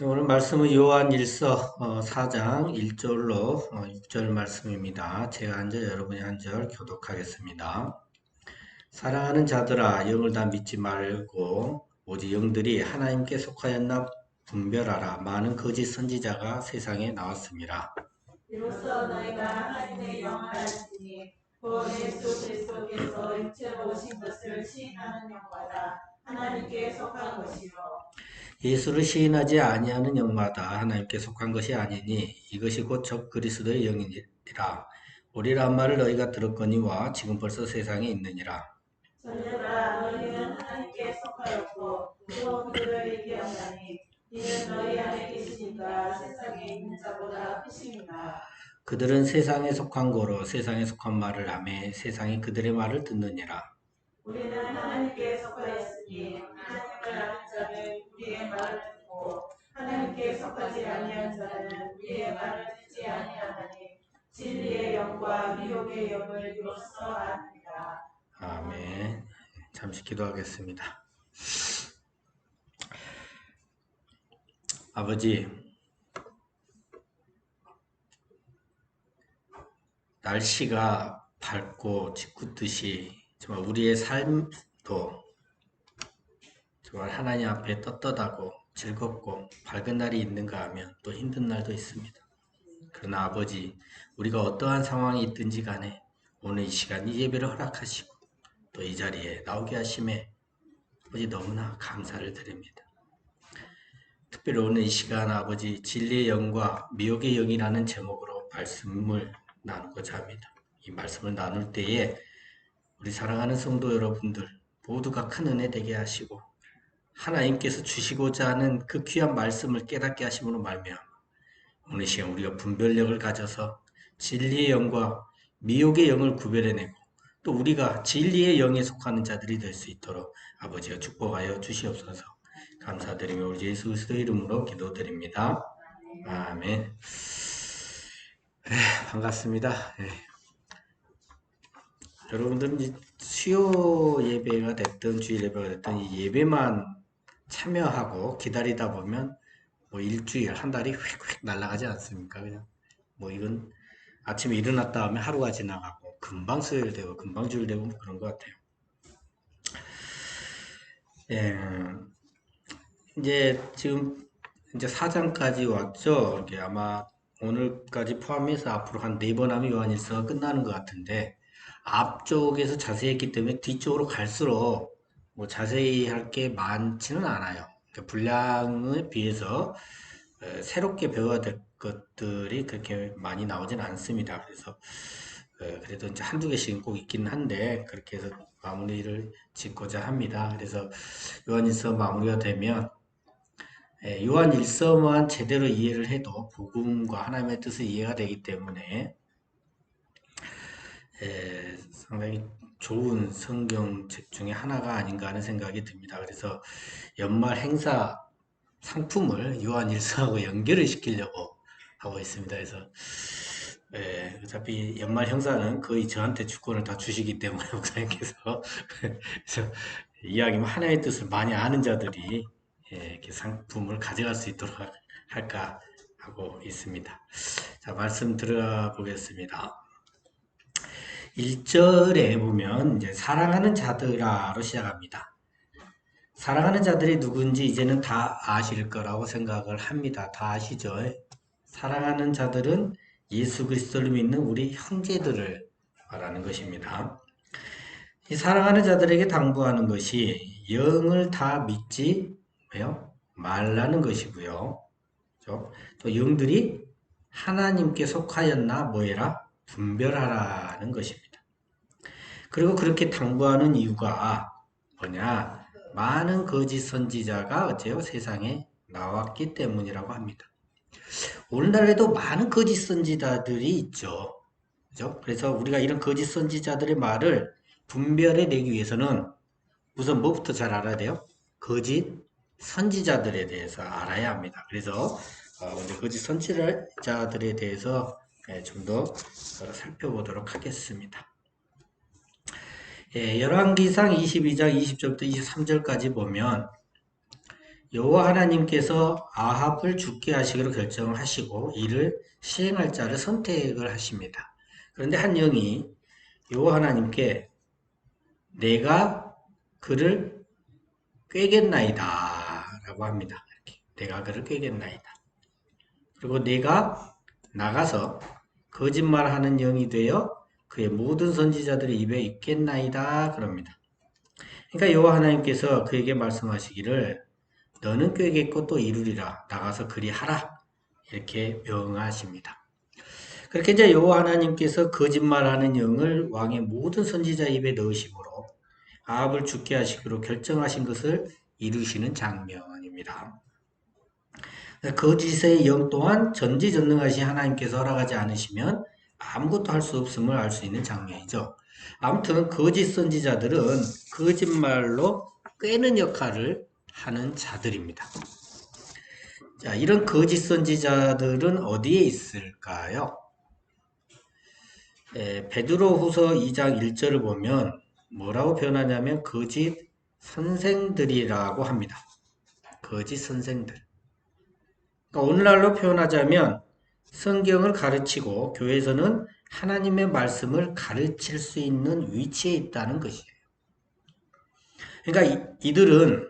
오늘 말씀은 요한일서 4장 1절로 6절 말씀입니다. 제가 한 절, 여러분이 한 절 교독하겠습니다. 사랑하는 자들아, 영을 다 믿지 말고 오직 영들이 하나님께 속하였나 분별하라. 많은 거짓 선지자가 세상에 나왔습니다. 이로써 너희가 하나님의 영을 알지니 곧 예수 그리스도께서 육체로 오신 것을 시인하는 영마다 하나님께 속한 것이요 예수를 시인하지 아니하는 영마다 하나님께 속한 것이 아니니 이것이 곧 적 그리스도의 영이니라. 오리란 말을 너희가 들었거니와 지금 벌써 세상에 있느니라. 전녀들아 너희는 하나님께 속하였고 또 그들을 얘기하나니 이는 너희 안에 계시니까 세상에 있는 자보다 크심이라. 그들은 세상에 속한 거로 세상에 속한 말을 하며 세상이 그들의 말을 듣느니라. 우리는 하나님께 속하였으니 하나님을 아는 자는 우리의 말을 듣고 하나님께 속하지 아니한 자는 우리의 말을 듣지 아니하나니 진리의 영과 미혹의 영을 이로써 아느니라. 아멘. 잠시 기도하겠습니다. 아버지, 날씨가 밝고 짓궂듯이 정말 우리의 삶도 정말 하나님 앞에 떳떳하고 즐겁고 밝은 날이 있는가 하면 또 힘든 날도 있습니다. 그러나 아버지, 우리가 어떠한 상황이 있든지 간에 오늘 이 시간 이 예배를 허락하시고 또 이 자리에 나오게 하심에 아버지 너무나 감사를 드립니다. 특별히 오늘 이 시간 아버지 진리의 영과 미혹의 영이라는 제목으로 말씀을 나누고자 합니다. 이 말씀을 나눌 때에 우리 사랑하는 성도 여러분들 모두가 큰 은혜 되게 하시고 하나님께서 주시고자 하는 그 귀한 말씀을 깨닫게 하심으로 말미암아 오늘 시간 우리가 분별력을 가져서 진리의 영과 미혹의 영을 구별해내고 또 우리가 진리의 영에 속하는 자들이 될 수 있도록 아버지가 축복하여 주시옵소서. 감사드리며 우리 예수 그리스도의 이름으로 기도드립니다. 아멘. 반갑습니다. 여러분들은 수요 예배가 됐든 주일 예배가 됐든 이 예배만 참여하고 기다리다 보면 뭐 일주일, 한 달이 휙휙 날아가지 않습니까? 그냥 뭐 이건 아침에 일어났다 하면 하루가 지나가고 금방 수요일 되고 금방 주일 되고 뭐 그런 것 같아요. 예, 이제 지금 이제 4장까지 왔죠. 이게 아마 오늘까지 포함해서 앞으로 한 4번 하면 요한일서가 끝나는 것 같은데 앞쪽에서 자세히 했기 때문에 뒤쪽으로 갈수록 뭐 자세히 할 게 많지는 않아요. 그러니까 분량에 비해서 새롭게 배워야 될 것들이 그렇게 많이 나오진 않습니다. 그래서 그래도 이제 한두 개씩은 꼭 있긴 한데 그렇게 해서 마무리를 짓고자 합니다. 그래서 요한일서 마무리가 되면 요한일서만 제대로 이해를 해도 복음과 하나님의 뜻을 이해가 되기 때문에 상당히 좋은 성경책 중에 하나가 아닌가 하는 생각이 듭니다. 그래서 연말 행사 상품을 요한일서하고 연결을 시키려고 하고 있습니다. 그래서 어차피 연말 행사는 거의 저한테 주권을 다 주시기 때문에 목사님께서 그래서 이야기면 하나의 뜻을 많이 아는 자들이 이렇게 상품을 가져갈 수 있도록 할까 하고 있습니다. 자, 말씀 들어가 보겠습니다. 1절에 보면 이제 사랑하는 자들아로 시작합니다. 사랑하는 자들이 누군지 이제는 다 아실 거라고 생각을 합니다. 다 아시죠? 사랑하는 자들은 예수 그리스도를 믿는 우리 형제들을 말하는 것입니다. 이 사랑하는 자들에게 당부하는 것이 영을 다 믿지 말라는 것이고요. 그렇죠? 또 영들이 하나님께 속하였나 뭐해라 분별하라는 것입니다. 그리고 그렇게 당부하는 이유가 뭐냐? 많은 거짓 선지자가 어째요? 세상에 나왔기 때문이라고 합니다. 오늘날에도 많은 거짓 선지자들이 있죠. 그죠? 그래서 우리가 이런 거짓 선지자들의 말을 분별해 내기 위해서는 우선 뭐부터 잘 알아야 돼요? 거짓 선지자들에 대해서 알아야 합니다. 그래서 오늘 거짓 선지자들에 대해서 좀 더 살펴보도록 하겠습니다. 열왕기상 22장 20절부터 23절까지 보면 여호와 하나님께서 아합을 죽게 하시기로 결정을 하시고 이를 시행할 자를 선택을 하십니다. 그런데 한 영이 여호와 하나님께 내가 그를 꾀겠나이다 라고 합니다. 이렇게. 내가 그를 꾀겠나이다. 그리고 내가 나가서 거짓말하는 영이 되어 그의 모든 선지자들의 입에 있겠나이다 그럽니다. 그러니까 여호와 하나님께서 그에게 말씀하시기를 너는 꾀겠고 또 이루리라. 나가서 그리하라. 이렇게 명하십니다. 그렇게 이제 여호와 하나님께서 거짓말하는 영을 왕의 모든 선지자 입에 넣으심으로 아합을 죽게 하시기로 결정하신 것을 이루시는 장면입니다. 거짓의 영 또한 전지전능하신 하나님께서 허락하지 않으시면 아무것도 할 수 없음을 알 수 있는 장면이죠. 아무튼 거짓 선지자들은 거짓말로 꿰는 역할을 하는 자들입니다. 자, 이런 거짓 선지자들은 어디에 있을까요? 베드로후서 2장 1절을 보면 뭐라고 표현하냐면 거짓 선생들이라고 합니다. 거짓 선생들. 그러니까 오늘날로 표현하자면 성경을 가르치고 교회에서는 하나님의 말씀을 가르칠 수 있는 위치에 있다는 것이에요. 그러니까 이들은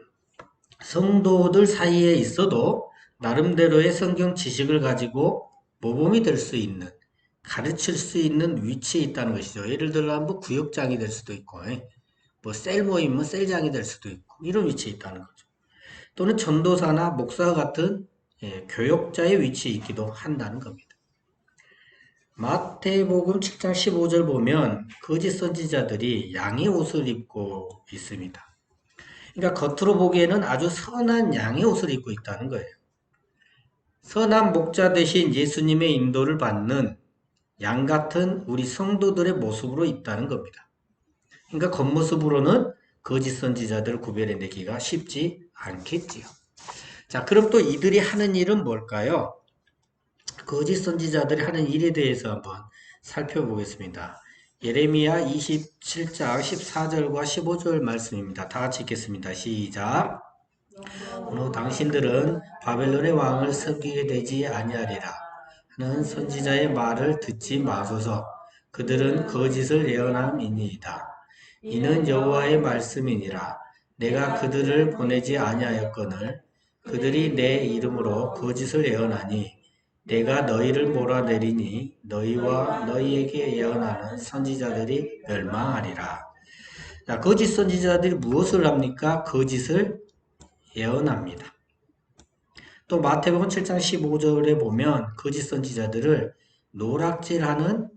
성도들 사이에 있어도 나름대로의 성경 지식을 가지고 모범이 될 수 있는, 가르칠 수 있는 위치에 있다는 것이죠. 예를 들어 뭐 구역장이 될 수도 있고, 뭐 셀 모임은 셀장이 될 수도 있고, 이런 위치에 있다는 거죠. 또는 전도사나 목사 같은 교역자의 위치에 있기도 한다는 겁니다. 마태복음 7장 15절 보면 거짓 선지자들이 양의 옷을 입고 있습니다. 그러니까 겉으로 보기에는 아주 선한 양의 옷을 입고 있다는 거예요. 선한 목자 대신 예수님의 인도를 받는 양 같은 우리 성도들의 모습으로 있다는 겁니다. 그러니까 겉모습으로는 거짓 선지자들을 구별해내기가 쉽지 않겠지요. 자, 그럼 또 이들이 하는 일은 뭘까요? 거짓 선지자들이 하는 일에 대해서 한번 살펴보겠습니다. 예레미야 27장 14절과 15절 말씀입니다. 다 같이 읽겠습니다. 시작. 오늘 당신들은 바벨론의 왕을 섬기게 되지 아니하리라 하는 선지자의 말을 듣지 마소서. 그들은 거짓을 예언함이니이다. 이는 여호와의 말씀이니라. 내가 그들을 보내지 아니하였거늘 그들이 내 이름으로 거짓을 예언하니 내가 너희를 몰아내리니 너희와 너희에게 예언하는 선지자들이 멸망하리라. 자, 거짓 선지자들이 무엇을 합니까? 거짓을 예언합니다. 또 마태복음 7장 15절에 보면 거짓 선지자들을 노락질하는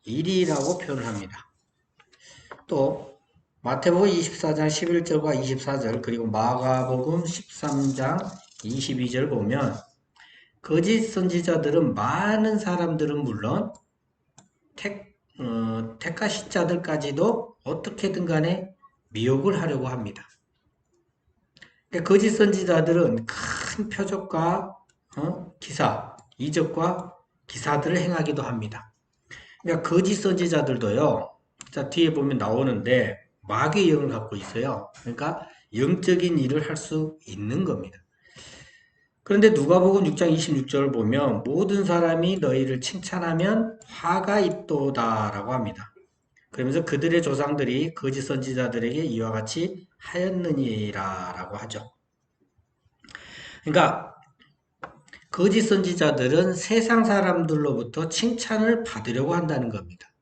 일이라고 표현을 합니다. 또 마태복음 24장 11절과 24절 그리고 마가복음 13장 22절 보면 거짓 선지자들은 많은 사람들은 물론 택하신 자들까지도 어떻게든 간에 미혹을 하려고 합니다. 거짓 선지자들은 큰 표적과 기사, 이적과 기사들을 행하기도 합니다. 그러니까 거짓 선지자들도요. 자, 뒤에 보면 나오는데 마귀의 영을 갖고 있어요. 그러니까 영적인 일을 할 수 있는 겁니다. 그런데 누가복음 6장 26절을 보면 모든 사람이 너희를 칭찬하면 화가 있도다라고 합니다. 그러면서 그들의 조상들이 거짓 선지자들에게 이와 같이 하였느니라라고 하죠. 그러니까 거짓 선지자들은 세상 사람들로부터 칭찬을 받으려고 한다는 겁니다.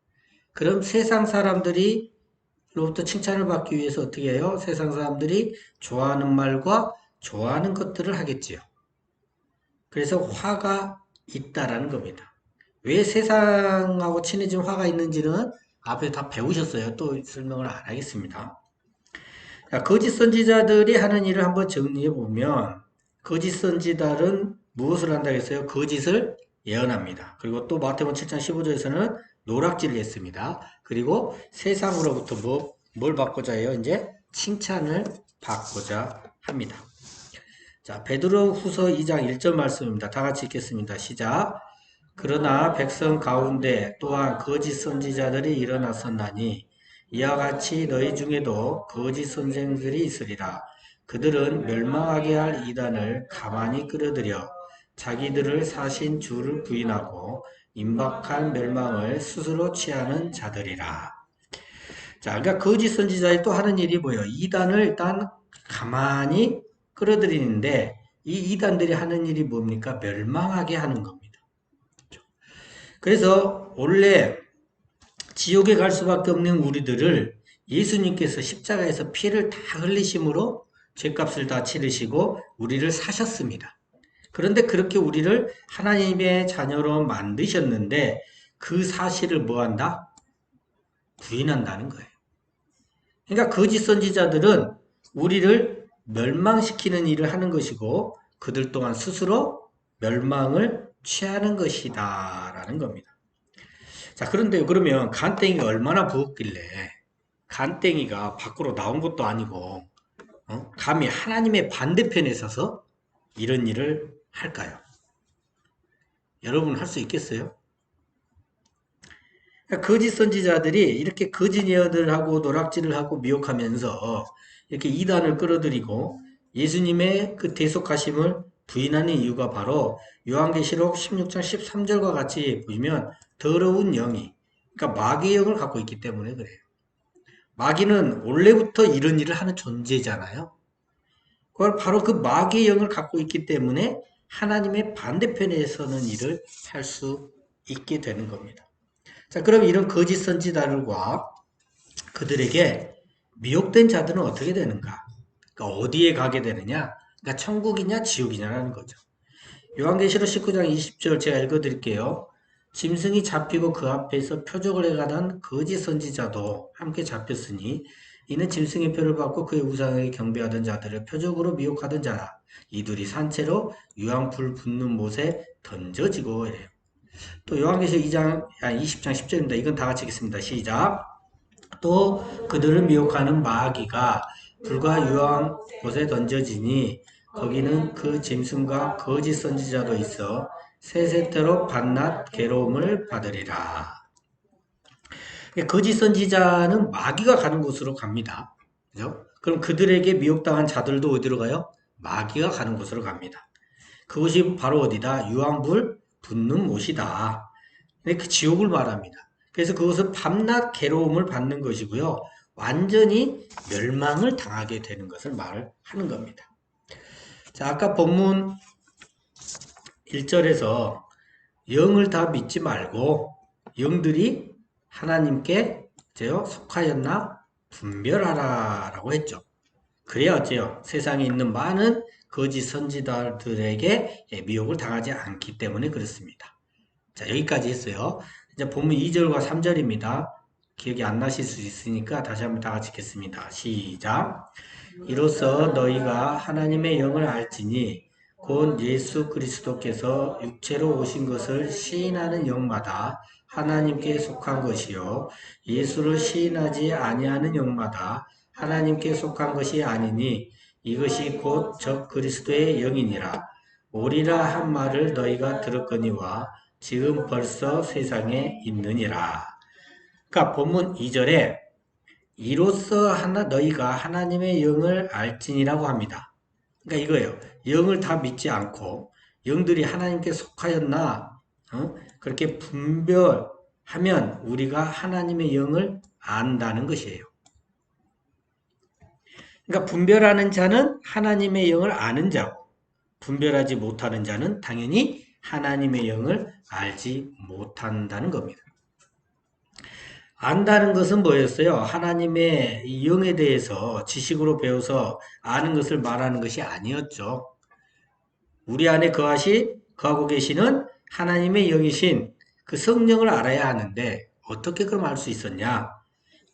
그럼 세상 사람들이로부터 칭찬을 받기 위해서 어떻게 해요? 세상 사람들이 좋아하는 말과 좋아하는 것들을 하겠지요. 그래서 화가 있다라는 겁니다. 왜 세상하고 친해진 화가 있는지는 앞에 다 배우셨어요. 또 설명을 안 하겠습니다. 자, 거짓 선지자들이 하는 일을 한번 정리해 보면 거짓 선지자들은 무엇을 한다고 했어요? 거짓을 예언합니다. 그리고 또 마태복음 7장 15절에서는 노락질을 했습니다. 그리고 세상으로부터 뭘 받고자 해요? 이제 칭찬을 받고자 합니다. 자, 베드로후서 2장 1절 말씀입니다. 다 같이 읽겠습니다. 시작. 그러나 백성 가운데 또한 거짓 선지자들이 일어났었나니 이와 같이 너희 중에도 거짓 선생들이 있으리라. 그들은 멸망하게 할 이단을 가만히 끌어들여 자기들을 사신 주를 부인하고 임박한 멸망을 스스로 취하는 자들이라. 자, 그러니까 거짓 선지자의 또 하는 일이 뭐예요? 이단을 일단 가만히 끌어들이는데 이 이단들이 하는 일이 뭡니까? 멸망하게 하는 겁니다. 그래서 원래 지옥에 갈 수밖에 없는 우리들을 예수님께서 십자가에서 피를 다 흘리심으로 죄값을 다 치르시고 우리를 사셨습니다. 그런데 그렇게 우리를 하나님의 자녀로 만드셨는데 그 사실을 뭐 한다? 부인한다는 거예요. 그러니까 거짓 선지자들은 우리를 멸망시키는 일을 하는 것이고 그들 또한 스스로 멸망을 취하는 것이다 라는 겁니다. 자, 그런데 그러면 간땡이가 얼마나 부었길래 간땡이가 밖으로 나온 것도 아니고 감히 하나님의 반대편에 서서 이런 일을 할까요? 여러분 할 수 있겠어요? 그러니까 거짓 선지자들이 이렇게 거짓 예언을 하고 노락질을 하고 미혹하면서 이렇게 이단을 끌어들이고 예수님의 그 대속하심을 부인하는 이유가 바로 요한계시록 16장 13절과 같이 보시면 더러운 영이 그러니까 마귀의 영을 갖고 있기 때문에 그래요. 마귀는 원래부터 이런 일을 하는 존재잖아요. 그걸 바로 그 마귀의 영을 갖고 있기 때문에 하나님의 반대편에 서는 일을 할 수 있게 되는 겁니다. 자, 그럼 이런 거짓 선지자들과 그들에게 미혹된 자들은 어떻게 되는가? 그러니까 어디에 가게 되느냐? 그러니까 천국이냐 지옥이냐라는 거죠. 요한계시록 19장 20절 제가 읽어드릴게요. 짐승이 잡히고 그 앞에서 표적을 해가던 거짓 선지자도 함께 잡혔으니 이는 짐승의 표를 받고 그의 우상에게 경배하던 자들을 표적으로 미혹하던 자라. 이들이 산채로 유황불 붙는 못에 던져지고 이래요. 또 요한계시록 20장 10절입니다. 이건 다 같이 읽겠습니다. 시작. 또 그들을 미혹하는 마귀가 불과 유황 곳에 던져지니 거기는 그 짐승과 거짓 선지자도 있어 세세토록 밤낮 괴로움을 받으리라. 거짓 선지자는 마귀가 가는 곳으로 갑니다. 그죠? 그럼 그들에게 미혹당한 자들도 어디로 가요? 마귀가 가는 곳으로 갑니다. 그곳이 바로 어디다? 유황불 붙는 못이다. 그 지옥을 말합니다. 그래서 그것은 밤낮 괴로움을 받는 것이고요. 완전히 멸망을 당하게 되는 것을 말을 하는 겁니다. 자, 아까 본문 1절에서 영을 다 믿지 말고 영들이 하나님께 속하였나 분별하라 라고 했죠. 그래야 어째요? 세상에 있는 많은 거짓 선지자들에게 미혹을 당하지 않기 때문에 그렇습니다. 자, 여기까지 했어요. 이제 본문 2절과 3절입니다. 기억이 안 나실 수 있으니까 다시 한번 다 같이 읽겠습니다. 시작. 이로써 너희가 하나님의 영을 알지니 곧 예수 그리스도께서 육체로 오신 것을 시인하는 영마다 하나님께 속한 것이요 예수를 시인하지 아니하는 영마다 하나님께 속한 것이 아니니 이것이 곧 적 그리스도의 영이니라. 오리라 한 말을 너희가 들었거니와 지금 벌써 세상에 있느니라. 그러니까 본문 2절에 이로써 너희가 하나님의 영을 알지니라고 합니다. 그러니까 이거예요. 영을 다 믿지 않고 영들이 하나님께 속하였나 그렇게 분별하면 우리가 하나님의 영을 안다는 것이에요. 그러니까 분별하는 자는 하나님의 영을 아는 자고 분별하지 못하는 자는 당연히 하나님의 영을 알지 못한다는 겁니다. 안다는 것은 뭐였어요? 하나님의 이 영에 대해서 지식으로 배워서 아는 것을 말하는 것이 아니었죠. 우리 안에 거하고 계시는 하나님의 영이신 그 성령을 알아야 하는데 어떻게 그럼 알 수 있었냐?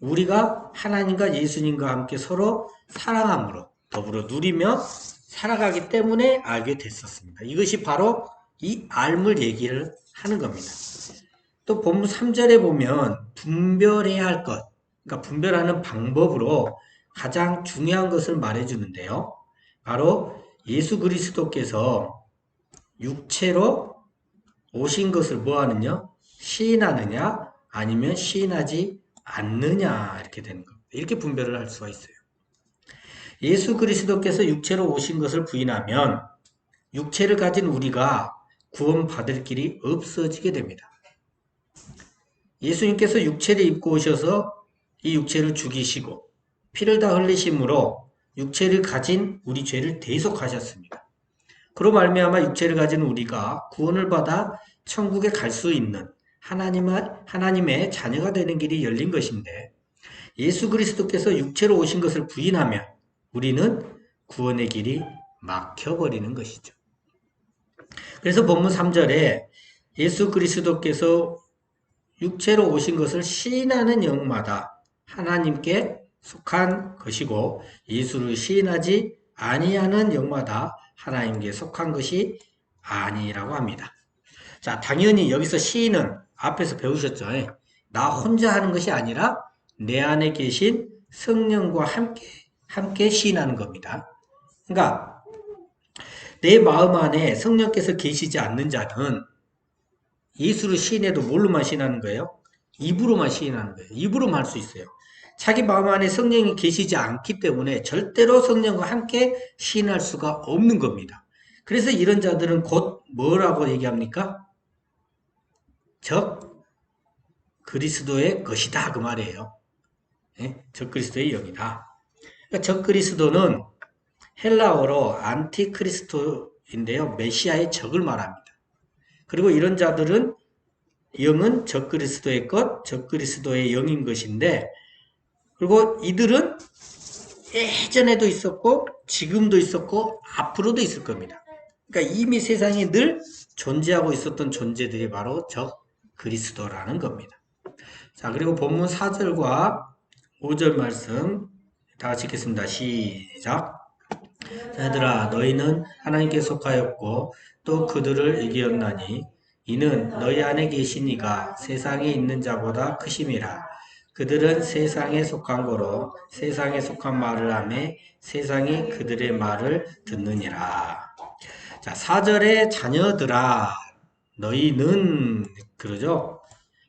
우리가 하나님과 예수님과 함께 서로 사랑함으로 더불어 누리며 살아가기 때문에 알게 됐었습니다. 이것이 바로 이 알물 얘기를 하는 겁니다. 또 본문 3절에 보면 분별해야 할 것, 그러니까 분별하는 방법으로 가장 중요한 것을 말해주는데요. 바로 예수 그리스도께서 육체로 오신 것을 뭐하느냐? 시인하느냐? 아니면 시인하지 않느냐? 이렇게 되는 겁니다. 이렇게 분별을 할 수가 있어요. 예수 그리스도께서 육체로 오신 것을 부인하면 육체를 가진 우리가 구원받을 길이 없어지게 됩니다. 예수님께서 육체를 입고 오셔서 이 육체를 죽이시고 피를 다 흘리심으로 육체를 가진 우리 죄를 대속하셨습니다. 그로 말미암아 육체를 가진 우리가 구원을 받아 천국에 갈 수 있는 하나님의 자녀가 되는 길이 열린 것인데 예수 그리스도께서 육체로 오신 것을 부인하면 우리는 구원의 길이 막혀버리는 것이죠. 그래서 본문 3절에 예수 그리스도께서 육체로 오신 것을 시인하는 영마다 하나님께 속한 것이고 예수를 시인하지 아니하는 영마다 하나님께 속한 것이 아니라고 합니다. 자, 당연히 여기서 시인은 앞에서 배우셨죠? 나 혼자 하는 것이 아니라 내 안에 계신 성령과 함께 시인하는 겁니다. 그러니까 내 마음 안에 성령께서 계시지 않는 자는 예수를 시인해도 뭘로만 시인하는 거예요? 입으로만 시인하는 거예요. 입으로만 할 수 있어요. 자기 마음 안에 성령이 계시지 않기 때문에 절대로 성령과 함께 시인할 수가 없는 겁니다. 그래서 이런 자들은 곧 뭐라고 얘기합니까? 적 그리스도의 것이다 그 말이에요. 예? 적 그리스도의 영이다. 그러니까 적 그리스도는 헬라어로 안티크리스토인데요. 메시아의 적을 말합니다. 그리고 이런 자들은 영은 적그리스도의 것, 적그리스도의 영인 것인데 그리고 이들은 예전에도 있었고 지금도 있었고 앞으로도 있을 겁니다. 그러니까 이미 세상에 늘 존재하고 있었던 존재들이 바로 적그리스도라는 겁니다. 자, 그리고 본문 4절과 5절 말씀 다 같이 읽겠습니다. 시작. 얘들아 너희는 하나님께 속하였고 또 그들을 이기었나니 이는 너희 안에 계신 이가 세상에 있는 자보다 크심이라. 그들은 세상에 속한 거로 세상에 속한 말을 하며 세상이 그들의 말을 듣느니라. 자, 4절에 자녀들아 너희는 그러죠.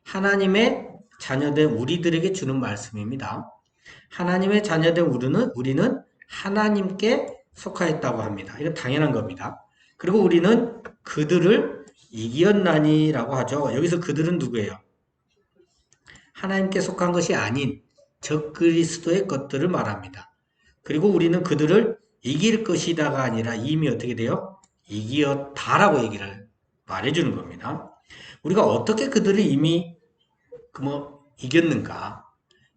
하나님의 자녀된 우리들에게 주는 말씀입니다. 하나님의 자녀된 우리는 하나님께 속하였다고 합니다. 이건 당연한 겁니다. 그리고 우리는 그들을 이기었나니라고 하죠. 여기서 그들은 누구예요? 하나님께 속한 것이 아닌 적그리스도의 것들을 말합니다. 그리고 우리는 그들을 이길 것이다가 아니라 이미 어떻게 돼요? 이기었다라고 얘기를 말해주는 겁니다. 우리가 어떻게 그들을 이미 이겼는가?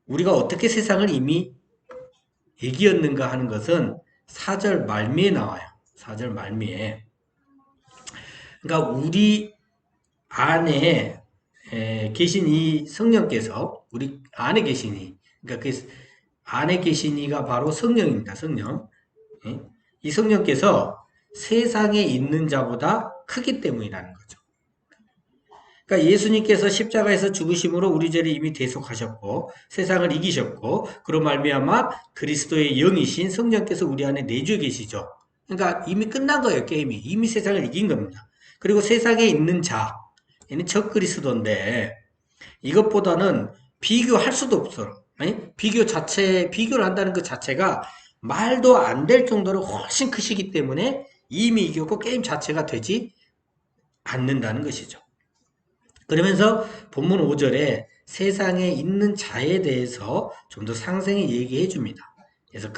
우리가 어떻게 세상을 이미 이기었는가 하는 것은 4절 말미에 나와요. 4절 말미에. 그러니까 우리 안에 계신 이 성령께서 우리 안에 계시니 그러니까 그 안에 계신 이가 바로 성령입니다. 성령. 이 성령께서 세상에 있는 자보다 크기 때문이라는 거죠. 그러니까 예수님께서 십자가에서 죽으심으로 우리 죄를 이미 대속하셨고 세상을 이기셨고 그로 말미암아 그리스도의 영이신 성령께서 우리 안에 내주에 계시죠. 그러니까 이미 끝난 거예요. 게임이. 이미 세상을 이긴 겁니다. 그리고 세상에 있는 자, 얘는 적 그리스도인데 이것보다는 비교할 수도 없어. 비교를 한다는 것 자체가 말도 안 될 정도로 훨씬 크시기 때문에 이미 이겼고 게임 자체가 되지 않는다는 것이죠. 그러면서 본문 5절에 세상에 있는 자에 대해서 좀 더 상세히 얘기해 줍니다. 그래서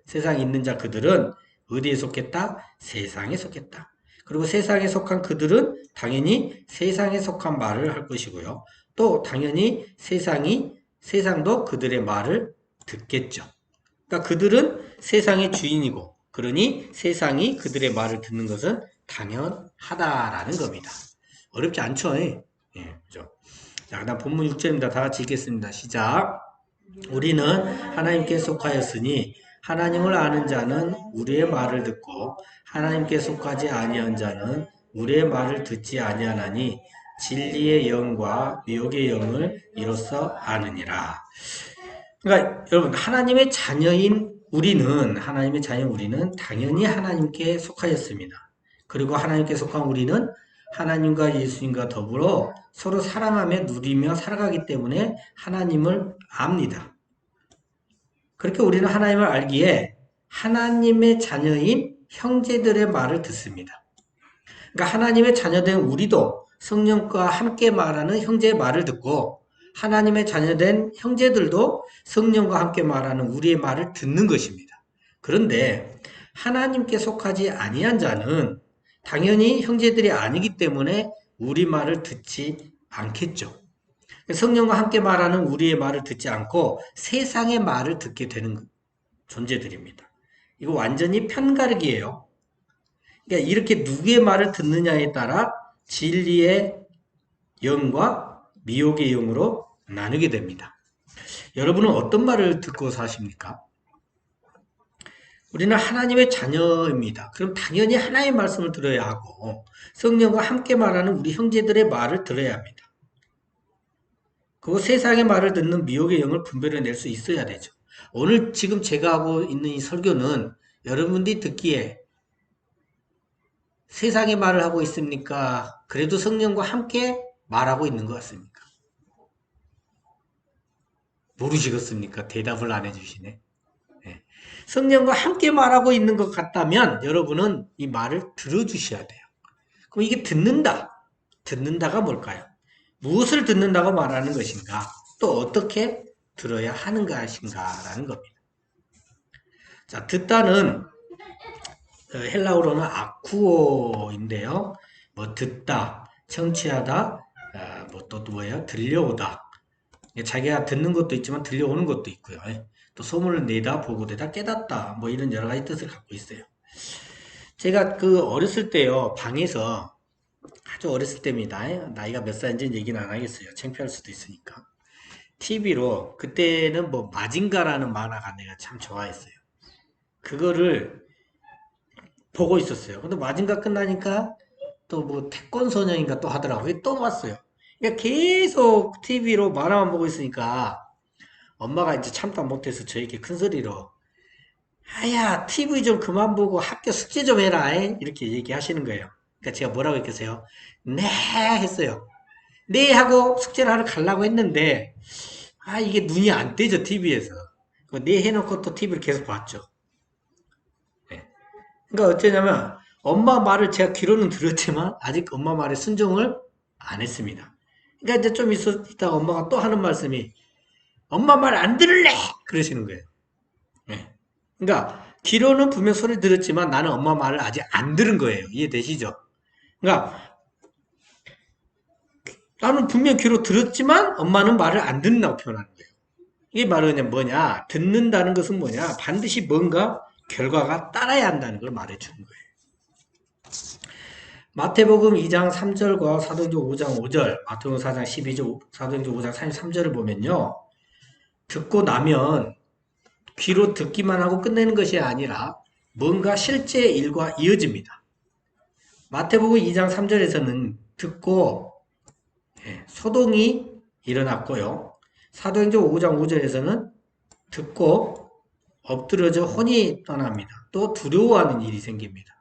세상에 있는 자 그들은 어디에 속했다? 세상에 속했다. 그리고 세상에 속한 그들은 당연히 세상에 속한 말을 할 것이고요. 또 당연히 세상도 그들의 말을 듣겠죠. 그러니까 그들은 세상의 주인이고 그러니 세상이 그들의 말을 듣는 것은 당연하다라는 겁니다. 어렵지 않죠? 예, 그죠. 자, 그다음 본문 6절입니다. 다 같이 읽겠습니다. 시작. 우리는 하나님께 속하였으니 하나님을 아는 자는 우리의 말을 듣고 하나님께 속하지 아니한 자는 우리의 말을 듣지 아니하나니 진리의 영과 미혹의 영을 이로써 아느니라. 그러니까 여러분 하나님의 자녀인 우리는 당연히 하나님께 속하였습니다. 그리고 하나님께 속한 우리는 하나님과 예수님과 더불어 서로 사랑하며 누리며 살아가기 때문에 하나님을 압니다. 그렇게 우리는 하나님을 알기에 하나님의 자녀인 형제들의 말을 듣습니다. 그러니까 하나님의 자녀된 우리도 성령과 함께 말하는 형제의 말을 듣고 하나님의 자녀된 형제들도 성령과 함께 말하는 우리의 말을 듣는 것입니다. 그런데 하나님께 속하지 아니한 자는 당연히 형제들이 아니기 때문에 우리 말을 듣지 않겠죠. 성령과 함께 말하는 우리의 말을 듣지 않고 세상의 말을 듣게 되는 존재들입니다. 이거 완전히 편가르기예요. 그러니까 이렇게 누구의 말을 듣느냐에 따라 진리의 영과 미혹의 영으로 나누게 됩니다. 여러분은 어떤 말을 듣고 사십니까? 우리는 하나님의 자녀입니다. 그럼 당연히 하나님의 말씀을 들어야 하고 성령과 함께 말하는 우리 형제들의 말을 들어야 합니다. 그리고 세상의 말을 듣는 미혹의 영을 분별해낼 수 있어야 되죠. 오늘 지금 제가 하고 있는 이 설교는 여러분들이 듣기에 세상의 말을 하고 있습니까? 그래도 성령과 함께 말하고 있는 것 같습니까? 모르시겠습니까? 대답을 안 해주시네. 네. 성령과 함께 말하고 있는 것 같다면 여러분은 이 말을 들어주셔야 돼요. 그럼 이게 듣는다. 듣는다가 뭘까요? 무엇을 듣는다고 말하는 것인가? 또 어떻게 들어야 하는 것인가라는 겁니다. 자, 듣다는 헬라어로는 아쿠오인데요. 뭐 듣다, 청취하다, 뭐 또 뭐예요? 들려오다. 자기가 듣는 것도 있지만 들려오는 것도 있고요. 또 소문을 내다, 보고되다, 깨닫다. 뭐 이런 여러 가지 뜻을 갖고 있어요. 제가 그 어렸을 때요, 방에서 아주 어렸을 때입니다. 나이가 몇 살인지는 얘기는 안 하겠어요. 창피할 수도 있으니까. TV로 그때는 뭐 마징가라는 만화가 내가 참 좋아했어요. 그거를 보고 있었어요. 근데 마징가 끝나니까 또 뭐 태권소년인가 또 하더라고요. 또 왔어요. 그러니까 계속 TV로 만화만 보고 있으니까 엄마가 이제 참다 못해서 저에게 큰 소리로 아야 TV 좀 그만 보고 학교 숙제 좀 해라 이렇게 얘기하시는 거예요. 그러니까 제가 뭐라고 했겠어요? 네 했어요. 네 하고 숙제를 하러 가려고 했는데 이게 눈이 안 떼죠 TV에서. 네 해놓고 또 TV를 계속 봤죠. 네. 그러니까 어쩌냐면 엄마 말을 제가 귀로는 들었지만 아직 엄마 말에 순종을 안 했습니다. 그러니까 이제 좀 있다가 엄마가 또 하는 말씀이 엄마 말 안 들을래 그러시는 거예요. 네. 그러니까 귀로는 분명 소리 들었지만 나는 엄마 말을 아직 안 들은 거예요. 이해되시죠? 그러니까 나는 분명 귀로 들었지만 엄마는 말을 안 듣는다고 표현하는 거예요. 이게 말은 뭐냐? 듣는다는 것은 뭐냐? 반드시 뭔가 결과가 따라야 한다는 걸 말해주는 거예요. 마태복음 2장 3절과 사도행전 5장 5절, 마태복음 4장 12절, 사도행전 5장 33절을 보면요. 듣고 나면 귀로 듣기만 하고 끝내는 것이 아니라 뭔가 실제 일과 이어집니다. 마태복음 2장 3절에서는 듣고 소동이 일어났고요. 사도행전 5장 5절에서는 듣고 엎드려져 혼이 떠납니다. 또 두려워하는 일이 생깁니다.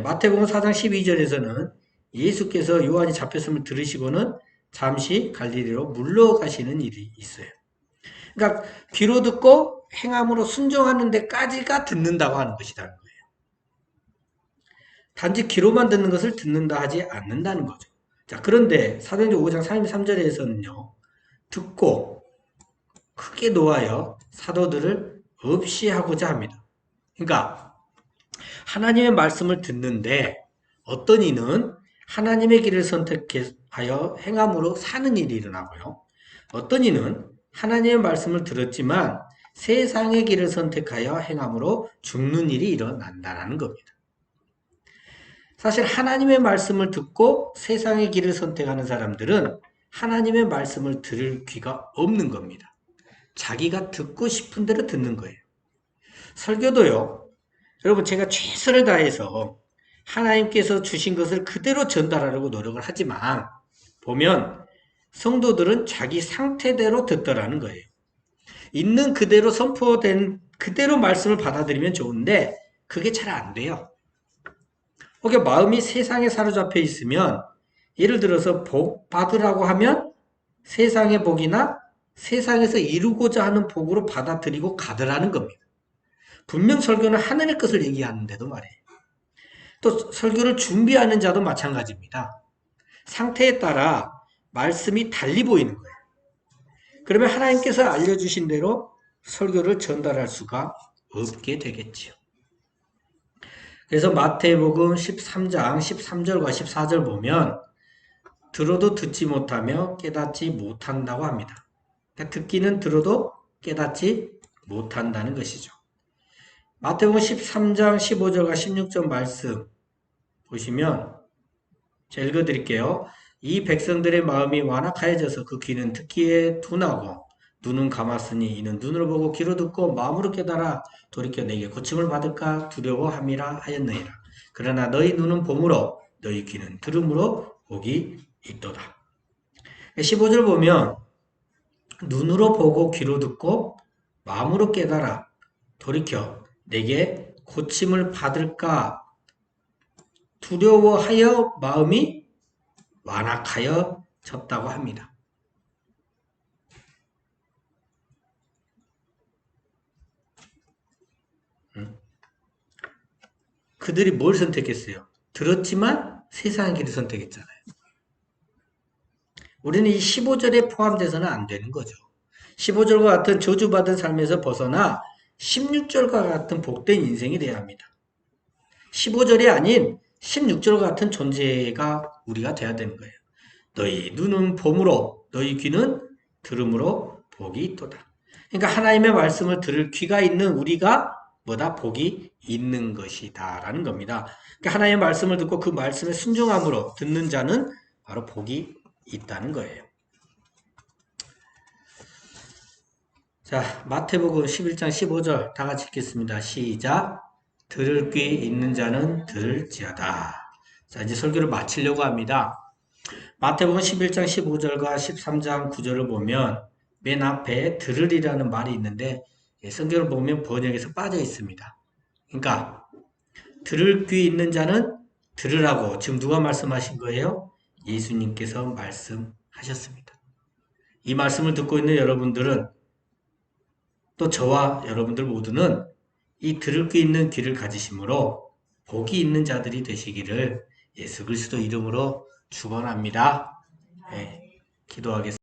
마태복음 4장 12절에서는 예수께서 요한이 잡혔음을 들으시고는 잠시 갈릴리로 물러가시는 일이 있어요. 그러니까 귀로 듣고 행함으로 순종하는 데까지가 듣는다고 하는 것이라는 거예요. 단지 귀로만 듣는 것을 듣는다 하지 않는다는 거죠. 자, 그런데 사도행전 5장 33절에서는요. 듣고 크게 노하여 사도들을 없이 하고자 합니다. 그러니까 하나님의 말씀을 듣는데 어떤 이는 하나님의 길을 선택하여 행함으로 사는 일이 일어나고요. 어떤 이는 하나님의 말씀을 들었지만 세상의 길을 선택하여 행함으로 죽는 일이 일어난다는 겁니다. 사실 하나님의 말씀을 듣고 세상의 길을 선택하는 사람들은 하나님의 말씀을 들을 귀가 없는 겁니다. 자기가 듣고 싶은 대로 듣는 거예요. 설교도요. 여러분 제가 최선을 다해서 하나님께서 주신 것을 그대로 전달하려고 노력을 하지만 보면 성도들은 자기 상태대로 듣더라는 거예요. 있는 그대로 선포된 그대로 말씀을 받아들이면 좋은데 그게 잘 안 돼요. 혹여 마음이 세상에 사로잡혀 있으면 예를 들어서 복 받으라고 하면 세상의 복이나 세상에서 이루고자 하는 복으로 받아들이고 가더라는 겁니다. 분명 설교는 하늘의 것을 얘기하는데도 말이에요. 또 설교를 준비하는 자도 마찬가지입니다. 상태에 따라 말씀이 달리 보이는 거예요. 그러면 하나님께서 알려주신 대로 설교를 전달할 수가 없게 되겠지요. 그래서 마태복음 13장 13절과 14절 보면 들어도 듣지 못하며 깨닫지 못한다고 합니다. 그러니까 듣기는 들어도 깨닫지 못한다는 것이죠. 마태복음 13장 15절과 16절 말씀 보시면 제가 읽어드릴게요. 이 백성들의 마음이 완악하여져서 그 귀는 듣기에 둔하고 눈은 감았으니 이는 눈으로 보고 귀로 듣고 마음으로 깨달아 돌이켜 내게 고침을 받을까 두려워함이라 하였느니라. 그러나 너희 눈은 봄으로 너희 귀는 들음으로 복이 있도다. 15절 보면 눈으로 보고 귀로 듣고 마음으로 깨달아 돌이켜 내게 고침을 받을까 두려워하여 마음이 완악하여졌다고 합니다. 그들이 뭘 선택했어요? 들었지만 세상의 길을 선택했잖아요. 우리는 이 15절에 포함돼서는 안 되는 거죠. 15절과 같은 저주받은 삶에서 벗어나 16절과 같은 복된 인생이 돼야 합니다. 15절이 아닌 16절 같은 존재가 우리가 돼야 되는 거예요. 너희 눈은 봄으로 너희 귀는 들음으로 복이 있도다. 그러니까 하나님의 말씀을 들을 귀가 있는 우리가 뭐다? 복이 있는 것이다 라는 겁니다. 그러니까 하나님의 말씀을 듣고 그 말씀에 순종함으로 듣는 자는 바로 복이 있다는 거예요. 자, 마태복음 11장 15절 다 같이 읽겠습니다. 시작. 들을 귀 있는 자는 들을지어다. 자, 이제 설교를 마치려고 합니다. 마태복음 11장 15절과 13장 9절을 보면 맨 앞에 들으리라는 말이 있는데 성경을 보면 번역에서 빠져 있습니다. 그러니까 들을 귀 있는 자는 들으라고 지금 누가 말씀하신 거예요? 예수님께서 말씀하셨습니다. 이 말씀을 듣고 있는 여러분들은 또 저와 여러분들 모두는 이 들을 귀 있는 귀를 가지심으로 복이 있는 자들이 되시기를 예수 그리스도 이름으로 축원합니다. 네, 기도하겠습니다.